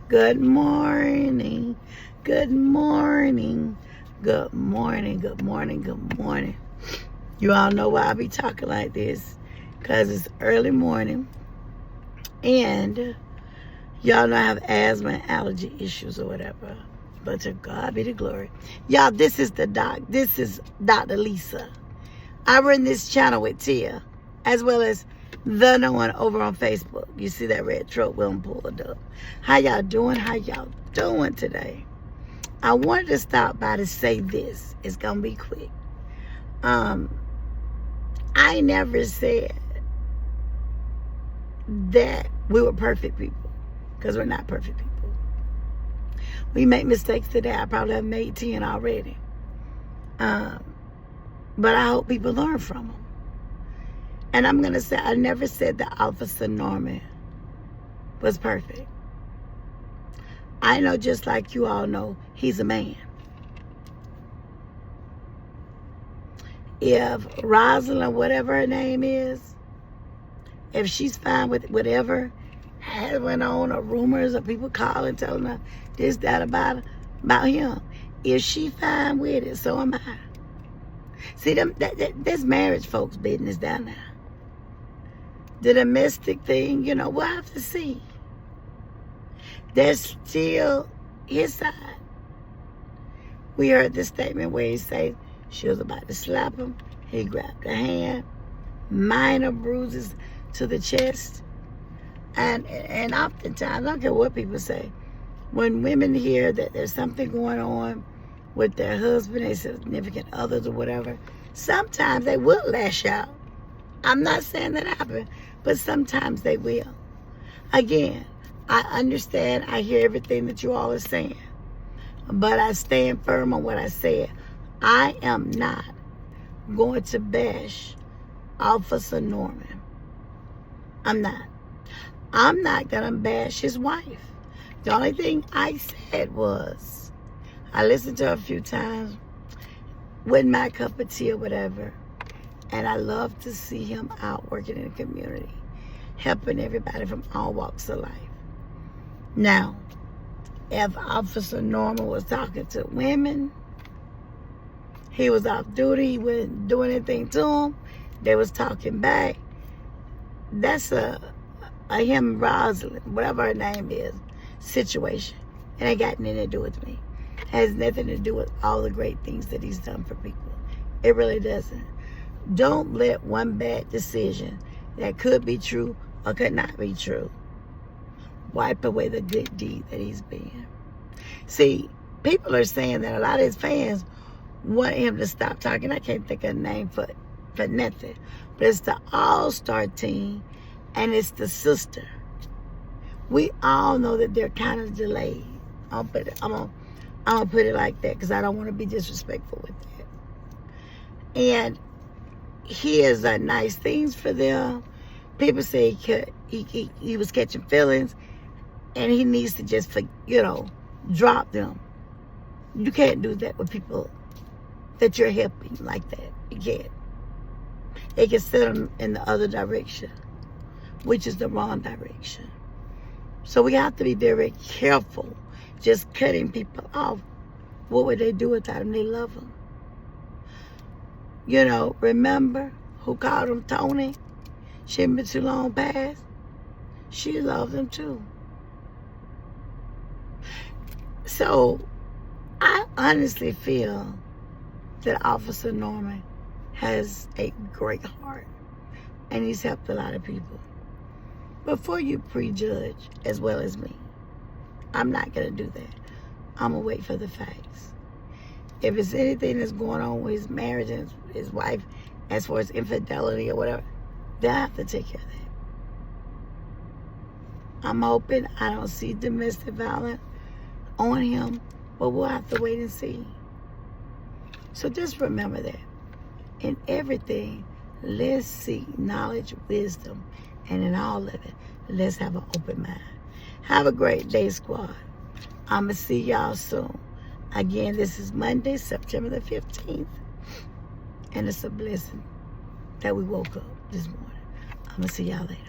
Good morning. Good morning. Good morning. Good morning. Good morning. You all know why I be talking like this. Because it's early morning. And y'all know I have asthma and allergy issues or whatever. But to God be the glory. Y'all, this is Dr. Lisa. I run this channel with Tia, as well as the no one over on Facebook. You see that red truck wheel pulled up. How y'all doing? How y'all doing today? I wanted to stop by to say this. It's gonna be quick. I never said that we were perfect people, because we're not perfect people. We make mistakes today. I probably have made 10 already. But I hope people learn from them. And I'm going to say, I never said that Officer Norman was perfect. I know, just like you all know, he's a man. If Rosalind, whatever her name is, if she's fine with whatever has went on, or rumors, or people calling, telling her this, that, about him, if she fine with it, so am I. See, that's marriage folks' business down there. The domestic thing, we'll have to see. There's still his side. We heard the statement where he said she was about to slap him. He grabbed her hand. Minor bruises to the chest. And oftentimes, I don't care what people say, when women hear that there's something going on with their husband, their significant others or whatever, sometimes they will lash out. I'm not saying that happened, but sometimes they will. Again, I understand, I hear everything that you all are saying, but I stand firm on what I said. I am not going to bash Officer Norman. I'm not. I'm not going to bash his wife. The only thing I said was, I listened to her a few times, wasn't my cup of tea or whatever, and I love to see him out working in the community, helping everybody from all walks of life. Now, if Officer Norman was talking to women, he was off duty, he wasn't doing anything to them, they was talking back, that's a him, Rosalind, whatever her name is, situation. It ain't got nothing to do with me. It has nothing to do with all the great things that he's done for people. It really doesn't. Don't let one bad decision that could be true or could not be true wipe away the good deed that he's been. See, people are saying that a lot of his fans want him to stop talking. I can't think of a name for nothing. But it's the all-star team, and it's the sister. We all know that they're kind of delayed. I'm gonna put it like that, because I don't want to be disrespectful with that. And he has done nice things for them. People say he was catching feelings, and he needs to just, drop them. You can't do that with people that you're helping like that. You can't. It can set them in the other direction, which is the wrong direction. So we have to be very careful just cutting people off. What would they do without him? They love him. Remember who called him Tony? She hadn't been too long past. She loved him too. So I honestly feel that Officer Norman has a great heart, and he's helped a lot of people. Before you prejudge, as well as me, I'm not going to do that. I'm going to wait for the facts. If it's anything that's going on with his marriage and his wife, as far as infidelity or whatever, they'll have to take care of that. I'm hoping I don't see domestic violence on him, but we'll have to wait and see. So just remember that. In everything, let's seek knowledge, wisdom, and in all of it, let's have an open mind. Have a great day, squad. I'm going to see y'all soon. Again, this is Monday, September the 15th. And it's a blessing that we woke up this morning. I'm going to see y'all later.